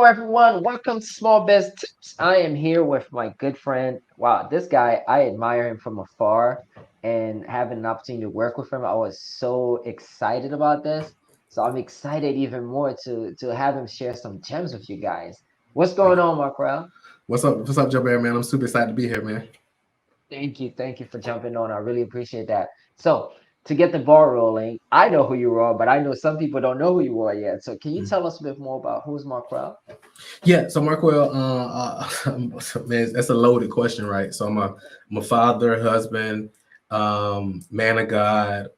Hello, everyone. Welcome to Small Biz Tips. I am here with my good friend. Wow, this guy, I admire him from afar and having an opportunity to work with him. I was so excited about this. So I'm excited even more to have him share some gems with you guys. What's going on, Marquel? What's up? What's up, Joe Bear, man? I'm super excited to be here, man. Thank you. Thank you for jumping on. I really appreciate that. So, to get the ball rolling, I know who you are, but I know some people don't know who you are yet. So, can you tell us a bit more about who's Marquel? Yeah, so Markwell, man, that's a loaded question, right? So I'm a father, husband, man of God.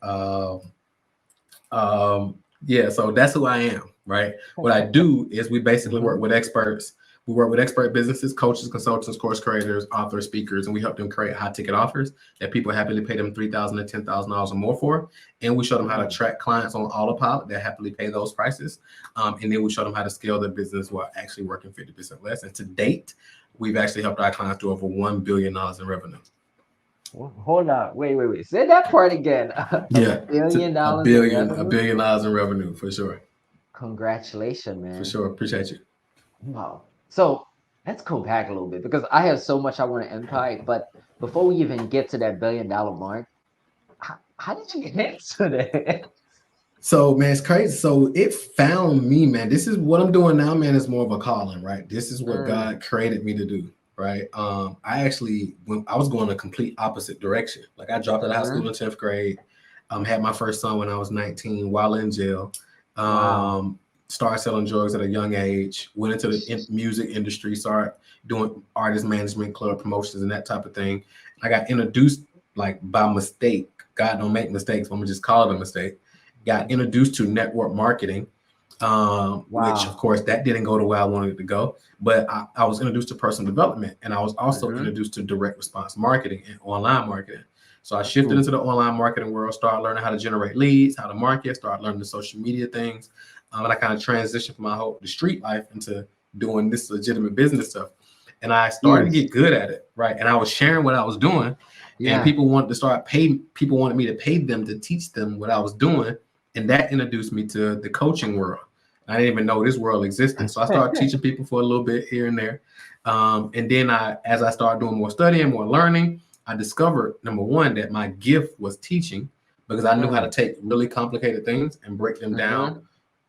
Yeah, so that's who I am, right? What I do is we basically work Hmm. with experts. We work with expert businesses, coaches, consultants, course creators, authors, speakers, and we help them create high ticket offers that people happily pay them $3,000 to $10,000 or more for. And we show them how to track clients on autopilot that happily pay those prices. And then we show them how to scale their business while actually working 50% less. And to date, we've actually helped our clients do over $1 billion in revenue. Hold on. Wait. Say that part again. A Yeah, billion a dollars in billion, a revenue? billion dollars in revenue for sure, Congratulations, for man. sure. Appreciate you. Wow. So let's go back a little bit because I have so much I want to unpack. But before we even get to that $1 billion mark, how did you get into that? So man, it's crazy. So it found me, man. This is what I'm doing now, man. Is more of a calling, right? This is what Mm, God created me to do, right? I actually, when I was going a complete opposite direction. Like I dropped out of high school mm-hmm. in 10th grade. Had my first son when I was 19, while in jail. Wow. Started selling drugs at a young age. Went into the music industry. Started doing artist management, club promotions, and that type of thing. I got introduced like by mistake. God don't make mistakes. But I'm gonna just call it a mistake. Got introduced to network marketing, which of Wow. course that didn't go the way I wanted it to go. But I was introduced to personal development, and I was also Mm-hmm. introduced to direct response marketing and online marketing. So I shifted Ooh. into the online marketing world, started learning how to generate leads, how to market, started learning the social media things, and I kind of transitioned from my whole the street life into doing this legitimate business stuff. And I started to Yes. get good at it, right? And I was sharing what I was doing, and Yeah. people wanted to start pay. People wanted me to pay them to teach them what I was doing, and that introduced me to the coaching world. I didn't even know this world existed, so I started teaching people for a little bit here and there. And then as I started doing more studying, more learning, I discovered number one that my gift was teaching because I knew how to Mm, take really complicated things and break them down mm-hmm.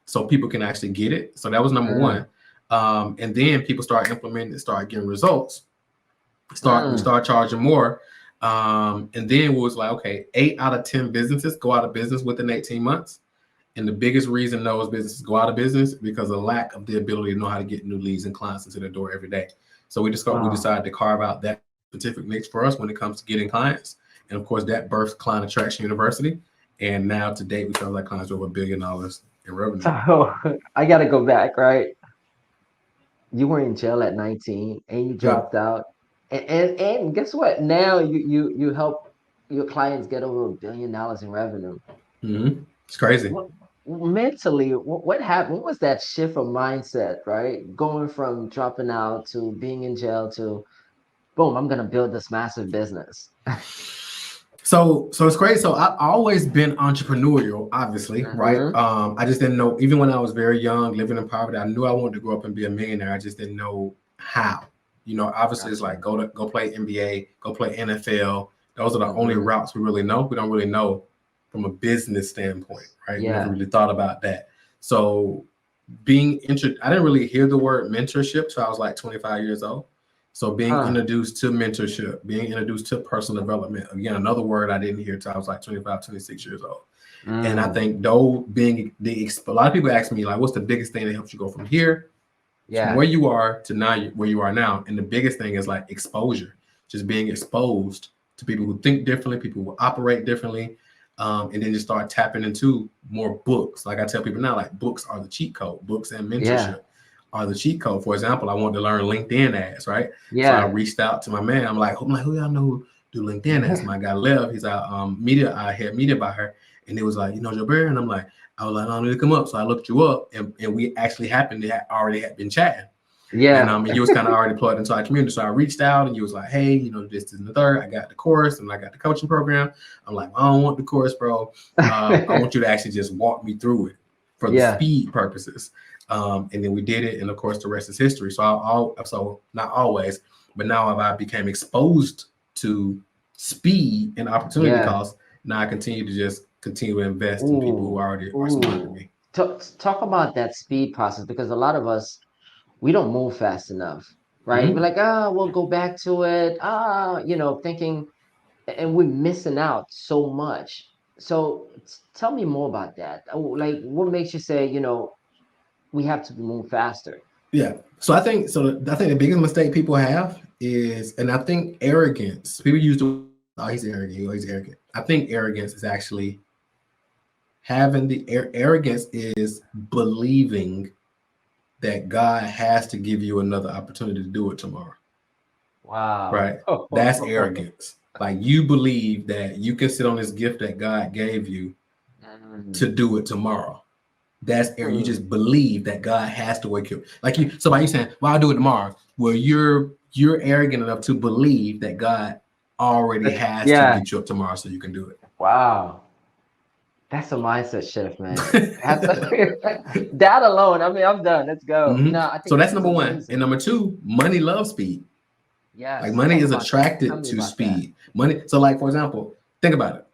so people can actually get it. So that was number Mm, one. And then people start implementing it, start getting results. We mm. start charging more. And then it was like, okay, 8 out of 10 businesses go out of business within 18 months. And the biggest reason those businesses go out of business because of lack of the ability to know how to get new leads and clients into their door every day. So we Wow. decided to carve out that specific niche for us when it comes to getting clients. And of course, that birthed Client Attraction University. And now to date, we serve our clients over $1 billion in revenue. So I got to go back, right? You were in jail at 19 and you Yep. dropped out. And guess what? Now you help your clients get over $1 billion in revenue. Mm-hmm. It's crazy. What mentally, what happened? What was that shift of mindset, right? Going from dropping out to being in jail to boom, I'm gonna build this massive business. So it's crazy. So I've always been entrepreneurial, obviously, right? Mm-hmm. I just didn't know, even when I was very young, living in poverty, I knew I wanted to grow up and be a millionaire. I just didn't know how. Obviously it's Gotcha. like go play NBA, go play NFL. Those are the only Mm-hmm. routes we really know. We don't really know from a business standpoint, right? We never Yeah. really thought about that. So I didn't really hear the word mentorship till I was like 25 years old. So being Huh. introduced to mentorship, being introduced to personal development, again, another word I didn't hear till I was like 25, 26 years old. And I Mm. think though being a lot of people ask me like, what's the biggest thing that helps you go from here, from Yeah. where you are to now where you are now? And the biggest thing is like exposure, just being exposed to people who think differently, people who operate differently, and then just start tapping into more books. Like I tell people now, like books are the cheat code. Books and Yeah. mentorship are the cheat code. For example, I wanted to learn LinkedIn ads, right? So I Yeah. reached out to my man. I'm like, who y'all know who do LinkedIn ads? My guy Lev, he's our media. I had media by her, and it was like, Joe Barry, and I was like, I need to come up. So I looked you up, and we actually happened to already had been chatting. Yeah. And you was kind of already plugged into our community. So I reached out and you was like, hey, this and the third. I got the course and I got the coaching program. I'm like, I don't want the course, bro. I want you to actually just walk me through it for the Yeah. speed purposes. And then we did it, and of course, the rest is history. So so not always, but now I became exposed to speed and opportunity Yeah. costs. Now I continue to just continue to invest in people who Ooh. already are smarter than Ooh. me. Talk about that speed process because a lot of us we don't move fast enough, right? We're Mhm. like, we'll go back to it. Thinking, and we're missing out so much. So tell me more about that. Like, what makes you say, we have to move faster? Yeah. So I think the biggest mistake people have is, and I think arrogance. People use the word, oh, he's arrogant. He's arrogant. I think arrogance is actually having arrogance is believing that God has to give you another opportunity to do it tomorrow. Wow. Right? That's arrogance. Like you believe that you can sit on this gift that God gave you to Mm, do it tomorrow. That's arrogant. You mm. just believe that God has to wake you. Like you, so by you saying, "Well, I'll do it tomorrow." Well, you're arrogant enough to believe that God already has to Yeah. get you up tomorrow so you can do Wow. That's a mindset shift, man. That's it. that alone. I mean, I'm done. Let's go. Hmm. No, I So think that's this is number one. And amazing. number two, money loves speed. Like Yes. money Talk is about that. Tell attracted me to about that. speed. Money. So, like for example, think about it.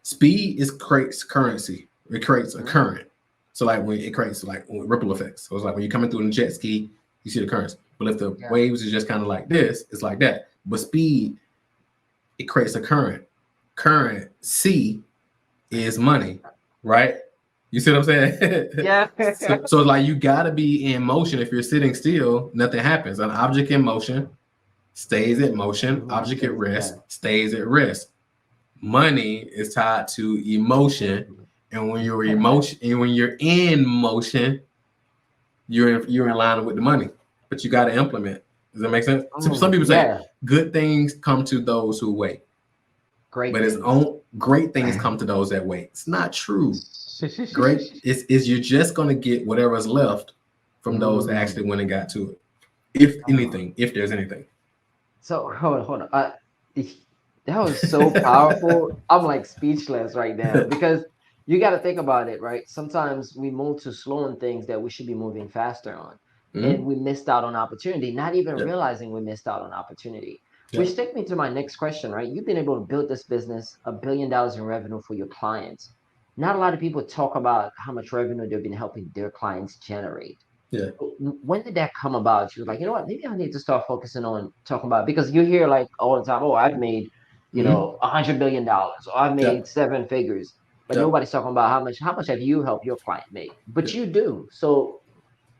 Speed is creates currency. It creates a Mhm. current. So like when it creates like ripple effects. So it's like when you're coming through in a jet ski, you see the currents. But if the Yeah. waves is just kind of like this, it's like that. But speed, it creates a current. Current C is money, right? You see what I'm saying? Yeah. So it's like you gotta be in motion. If you're sitting still, nothing happens. An object in motion stays at motion. Object at Yeah. rest stays at rest. Money is tied to emotion, and when you're in motion, you're in line with the money. But you got to implement. Does that make sense? Some people say Yeah. good things come to those who wait, Great but it's things. on great things come to those that wait. It's not true. Great is you're just gonna get whatever's left from those that actually Mm. went and got to it. If Oh. anything, if there's anything. So hold on. That was so powerful. I'm like speechless right now because you got to think about it, right? Sometimes we move too slow on things that we should be moving faster on, and Mm-hmm. we missed out on opportunity, not even Yep. realizing we missed out on opportunity. Which Yep. takes me to my next question, right? You've been able to build this business, $1 billion in revenue for your clients. Not a lot of people talk about how much revenue they've been helping their clients generate. Yeah. When did that come about? You were like, you know what, maybe I need to start focusing on talking about because you hear like all the time, oh, I've made, Mm-hmm. $100 billion, or I've made Yep. seven figures, but Yep. nobody's talking about how much have you helped your client make? But Yep. you do. So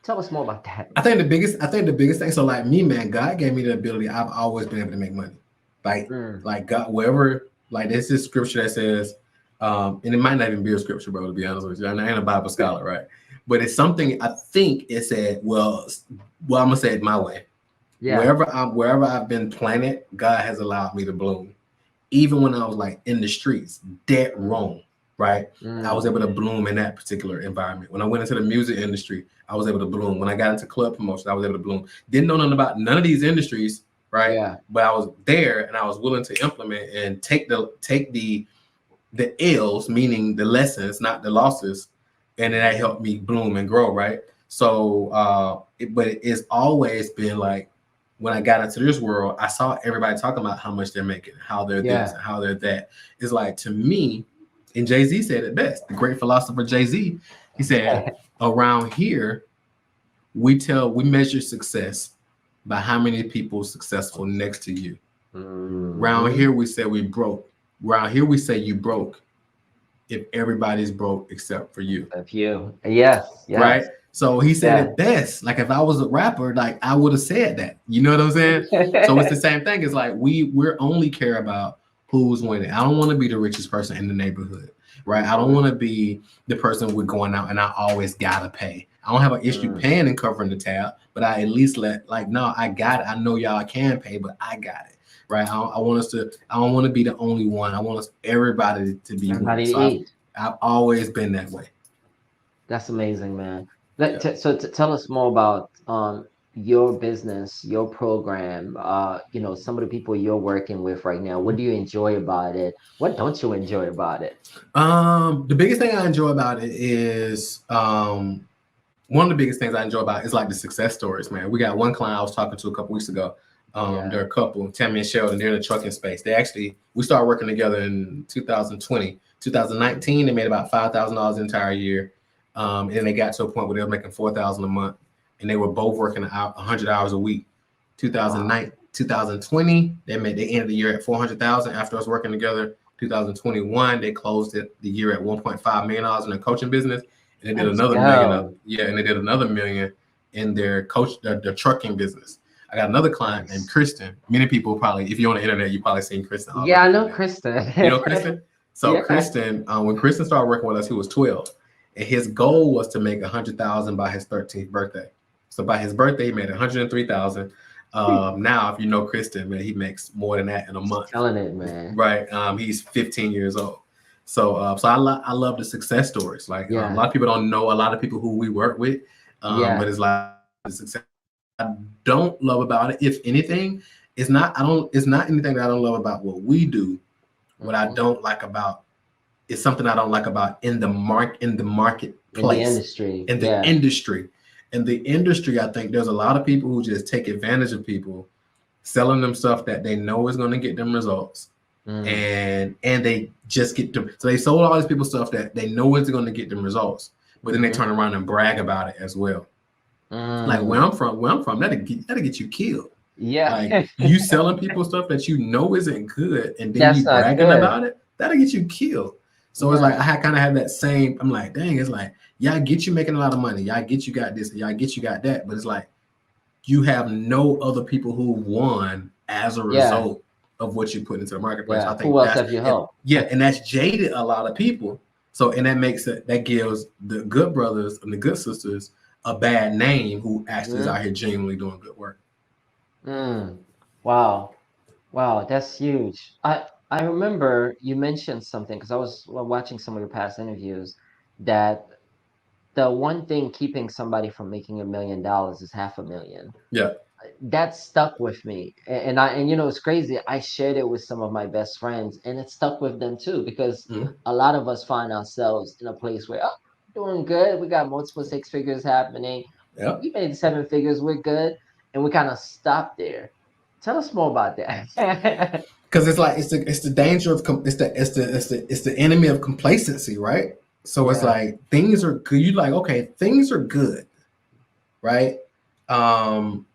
tell us more about that. I think the biggest thing. So like me, man, God gave me the ability. I've always been able to make money. Like Mm, like God, wherever. Like there's this scripture that says, and it might not even be a scripture, bro. To be honest with you, I ain't a Bible scholar, right? But it's something I think it said. Well, I'm gonna say it my way. yeah. Wherever I've been planted, God has allowed me to bloom. Even when I was like in the streets, dead Mm, wrong, right? I was mm, able to bloom in that particular environment. When I went into the music industry, I was able to bloom. When I got into club promotion, I was able to bloom. Didn't know nothing about none of these industries, right? yeah. But I was there and I was willing to implement and take the L's, meaning the lessons, not the losses, and then that helped me bloom and grow, right? So, but it's always been like when I got into this world, I saw everybody talking about how much they're making, how they're this, Yeah. and how they're that. It's like to me, and Jay Z said it best. The great philosopher Jay Z, he said, around here we measure success by how many people successful next to you. Around Hmm. here we say we broke. Around here we say you broke if everybody's broke except for you, A few. Yes. right? Yes. So he said Yeah. it best. Like if I was a rapper, like I would have said that. You know what I'm saying? So it's the same thing. It's like we're only care about who's winning. I don't want to be the richest person in the neighborhood, right? I don't want to be the person we're going out and I always gotta pay. I don't have an issue Mm. paying and covering the tab, but I at least let like no, I got it. I know y'all can pay, but I got it. Right. I want us to. I don't want to be the only one. I want us everybody to be winning. Everybody to So I've eat. I've always been that way. That's amazing, man. Yeah. Tell us more about your business, your program, some of the people you're working with right now. What do you enjoy about it? What don't you enjoy about it? The biggest thing I enjoy about it is one of the biggest things I enjoy about is like the success stories, man. We got one client I was talking to a couple weeks ago. Yeah. They're a couple, Tammy and Sheldon. They're in the trucking space. We started working together in 2020. 2019, they made about $5,000 the entire year, and they got to a point where they were making $4,000 a month, and they were both working 100 hours a week. Wow. 2020, they ended the year at 400,000 after us working together. 2021, they closed the year at $1.5 million in their coaching business, and they did Let's another million of go. yeah, and they did another million in their trucking business. I got another client named Nice. Kristen. Many people probably, if you're on the internet, you probably seen Kristen all Yeah, over I the know internet. Krista. You know Kristen? So Yeah. Kristen, when Kristen started working with us, he was 12, and his goal was to make 100,000 by his 13th birthday. So by his birthday, he made 103,000. Now, if you know Kristen, man, he makes more than that in a He's month. killing it, man. Right? He's 15 years old. So I love the success stories. Like a Yeah. lot of people don't know a lot of people who we work with, Yeah. but it's like the success I don't love about it. If anything, it's not anything that I don't love about what we do. What I Hmm. don't like about is something I don't like about in the In the marketplace, industry. in the Yeah. industry. In the industry, I think there's a lot of people who just take advantage of people, selling them stuff that they know is going to get them results, Mm. and they just get them. So they sold all these people stuff that they know is going to get them results, but then they Hmm. turn around and brag about it as well. Like Mm. where I'm from, that'll get you killed. Yeah. Like you selling people stuff that you know isn't good, and then That's you not bragging good. about it, that'll get you killed. So it's like Yeah. I kind of have that same. I'm like, dang, it's like y'all get you making a lot of money, y'all get you got this, y'all get you got that, but it's like you have no other people who won as a Yeah. result of what you put into the marketplace. I Yeah. Who think else that's have you and helped? yeah, and that's jaded a lot of people. So and that makes it that gives the good brothers and the good sisters a bad name who actually is Hmm. out here genuinely doing good work. Mm. Wow. Wow, that's huge. I remember you mentioned something because I was watching some of your past interviews that the one thing keeping somebody from making $1 million is 500,000. Yeah. That stuck with me, and you know it's crazy. I shared it with some of my best friends, and it stuck with them too because Mhm. a lot of us find ourselves in a place where oh, doing good. We got multiple six figures happening. Yeah. We made seven figures. We're good, and we kind of stop there. Tell us more about that. Because it's like it's the danger of it's the enemy of complacency, right? So it's Yeah. like things are good. You like okay, things are good, right? Um,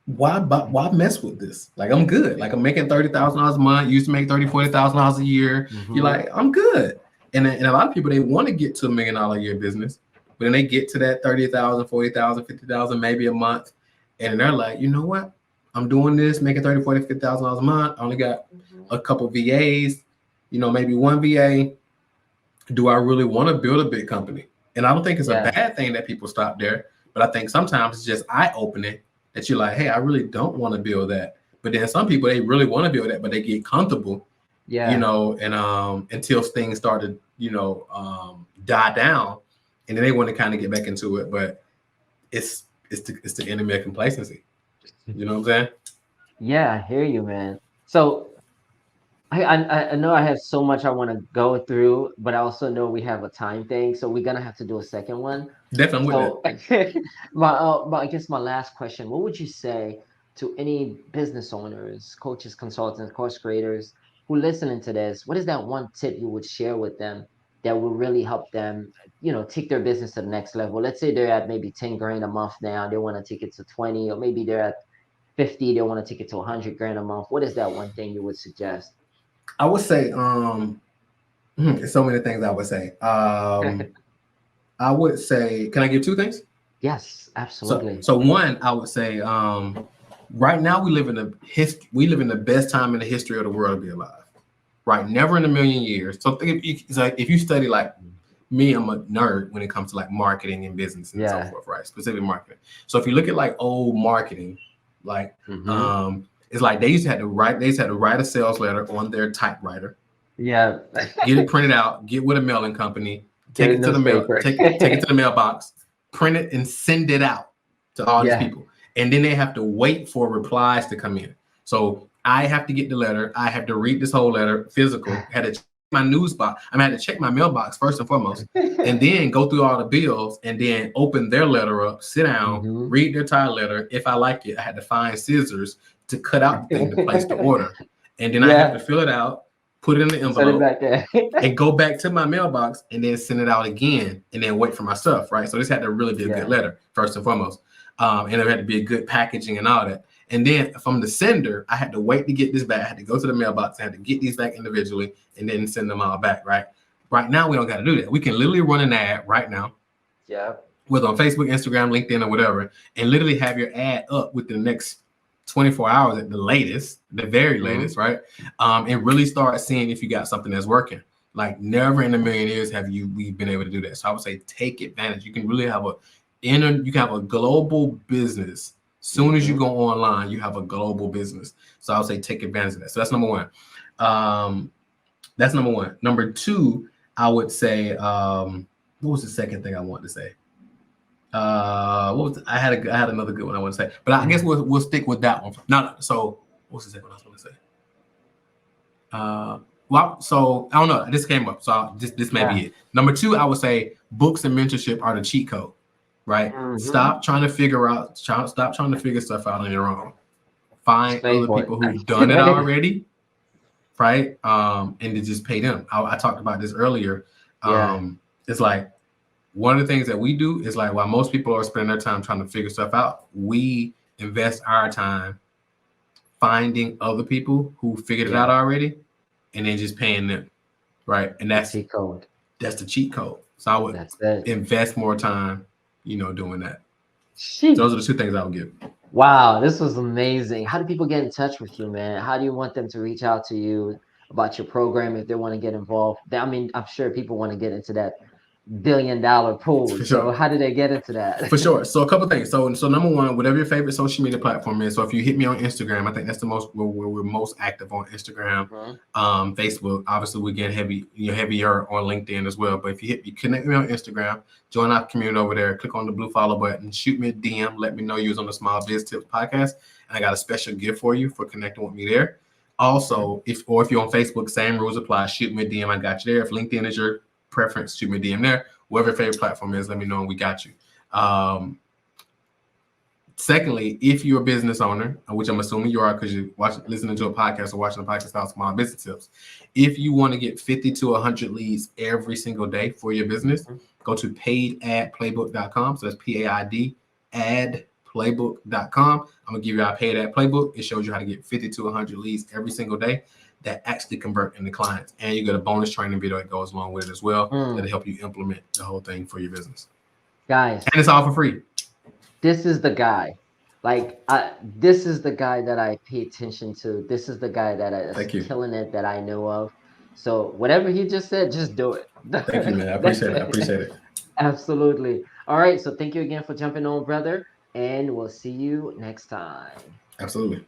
why mess with this? Like I'm good. Like I'm making $30,000 a month. Used to make $40,000 a year. You're Hmm. like I'm good. And a lot of people they want to get to $1 million a year business, but then they get to that 30,000, 40,000, 50,000 maybe a month, and they're like, you know what? I'm doing this, making 30, 40, $50,000 a month. I only got a couple VAs, maybe one VA. Do I really want to build a big company? And I don't think it's a Yeah. bad thing that people stop there, but I think sometimes it's just eye opening that you're like, hey, I really don't want to build that. But then some people they really want to build that, but they get comfortable, Yeah. and until things start to, die down, and then they want to kind of get back into it. But it's the enemy of complacency. You know what I'm saying? Yeah, I hear you, man. So I know I have so much I want to go through, but I also know we have a time thing, so we're gonna have to do a second one. Definitely I'm with that. So I guess my last question, what would you say to any business owners, coaches, consultants, course creators who listening to this? What is that one tip you would share with them that will really help them, take their business to the next level? Let's say they're at maybe 10 grand a month now, they want to take it to 20, or maybe they're at 50, they want to take it to 100 grand a month. What is that one thing you would suggest? I would say, there's so many things I would say. I would say, can I give two things? Yes, So, absolutely. so one, I would say, right now we live in the best time in the history of the world to be alive. Right, never in a million years. So it's like if you study like me, I'm a nerd when it comes to like marketing and business and so Yeah. forth, right? Specific marketing. So if you look at like old marketing, like Hmm. it's like they used to have to write a sales letter on their typewriter, Yeah. get it printed out, get with a mailing company, Get take a it to the mail, newspaper. take it to the mailbox, print it, and send it out to all these Yeah. people. And then they have to wait for replies to come in. So I have to get the letter. I have to read this whole letter, physical, had to check my news box. I had to check my mailbox first and foremost, and then go through all the bills, and then open their letter up, sit down, Mm-hmm. read their title letter. If I like it, I had to find scissors to cut out the thing to place the order, and then I have Yeah. to fill it out, put it in the Send it envelope, back there. and go back to my mailbox, and then send it out again, and then wait for my stuff. Right. So this had to really be a good Yeah. letter first and foremost, and it had to be a good packaging and all that. And then from the sender, I had to wait to get this back. I had to go to the mailbox. I had to get these back individually and then send them all back. Right now, we don't got to do that. We can literally run an ad right now, Yeah. whether on Facebook, Instagram, LinkedIn, or whatever, and literally have your ad up within the next 24 hours at the latest, the very latest, right? And really start seeing if you got something that's working. Like never in a million years have we've been able to do that. So I would say take advantage. You can really have you can have a global business. Soon as you go online, you have a global business. So I would say take advantage of that. So that's number one. That's number one. Number two, I would say, what was the second thing I wanted to say? What was I had another good one I want to say, but I guess we'll stick with that one. Now, so what's the second one I was going to say? Well, so I don't know. This came up, so this may be it. Number two, I would say books and mentorship are the cheat code, right? Stop trying to figure stuff out on your own. Find other people who've done it already, right? And to just pay them. I talked about this earlier. It's like one of the things that we do is like while most people are spending their time trying to figure stuff out, we invest our time finding other people who figured it out already and then just paying them, right? And that's the cheat code. That's the cheat code. So I would invest more time, doing that. Those are the two things I would give. Wow, this was amazing. How do people get in touch with you, man? How do you want them to reach out to you about your program if they want to get involved? I mean, I'm sure people want to get into that $1 billion pool. For sure. So how do they get into that? For sure. So a couple things. So number one, whatever your favorite social media platform is. So if you hit me on Instagram, I think that's the most where we're most active on Instagram. Facebook, obviously we get heavier on LinkedIn as well. But if you connect me on Instagram, join our community over there, click on the blue follow button, shoot me a DM, let me know you was on the Small Biz Tips podcast, and I got a special gift for you for connecting with me there. Also, if you're on Facebook, same rules apply. Shoot me a DM, I got you there. If LinkedIn is your preference, shoot me a DM there. Whatever your favorite platform is, let me know and we got you. Secondly, if you're a business owner, which I'm assuming you are because you're listening to a podcast or watching a podcast about Small Business Tips, if you want to get 50 to 100 leads every single day for your business, go to paidadplaybook.com. So that's PAID adplaybook.com. I'm going to give you our paid ad playbook. It shows you how to get 50 to 100 leads every single day that actually convert into clients. And you get a bonus training video that goes along with it as well that'll help you implement the whole thing for your business. Guys. And it's all for free. This is the guy. This is the guy that I pay attention to. This is the guy that is killing it that I know of. So whatever he just said, just do it. Thank you, man. I appreciate it. Absolutely. All right. So thank you again for jumping on, brother. And we'll see you next time. Absolutely.